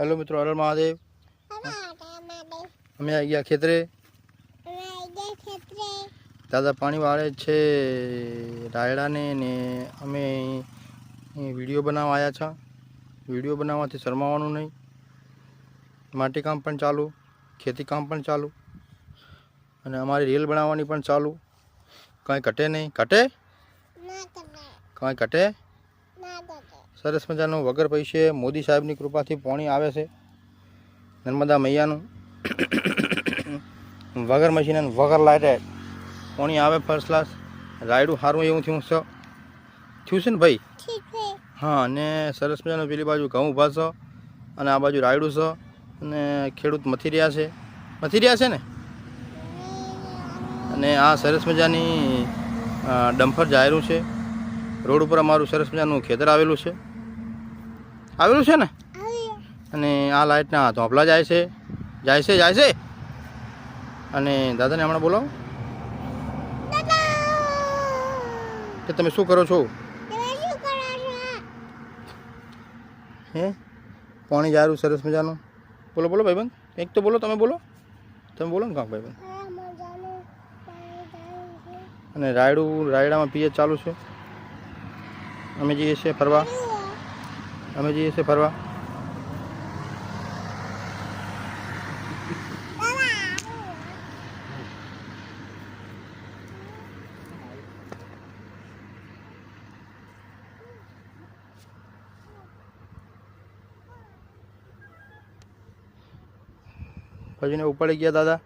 Hello मित्रों, हर महादेव। અમે આવી ગયા ખેતરે। દાદા પાણી વાળે છે રાયડાને ને અમે વિડીયો બનાવવા આવ્યા છે। વિડીયો બનાવવાથી શરમાવાનું નહીં। માટી કામ પણ ચાલુ, ખેતી કામ પણ ચાલુ અને અમારી રીલ બનાવવાની પણ ચાલુ। કાંઈ ઘટે નહીં, ઘટે કાંઈ ઘટે। સરસ મજાનું વગર પૈસે મોદી સાહેબની કૃપાથી પાણી આવે છે। નર્મદા મૈયાનું વગર મશીન વગર લાઇટે પાણી આવે ફર્સ્ટ ક્લાસ। રાયડું સારું એવું થયું છે ને ભાઈ? હા, અને સરસ મજાનું પેલી બાજુ ઘઉં ઊભા છે અને આ બાજુ રાયડું છે અને ખેડૂત મથી રહ્યા છે ને। અને આ સરસ મજાની ડમ્ફર જાહેરું છે। રોડ ઉપર અમારું સરસ મજાનું ખેતર આવેલું છે ને। અને આ લાઇટના ધોંપલા જાય છે। અને દાદાને હમણાં બોલો કે તમે શું કરો છો? હે પાણી જારું સરસ મજાનું। બોલો બોલો ભાઈબંધ, કંઈક તો બોલો, તમે બોલો ને કાંક ભાઈબંધ। અને રાયડામાં પીએચ ચાલુ છે। અમે જઈએ છીએ ફરવા। પછી ને ઉપાડી ગયા દાદા।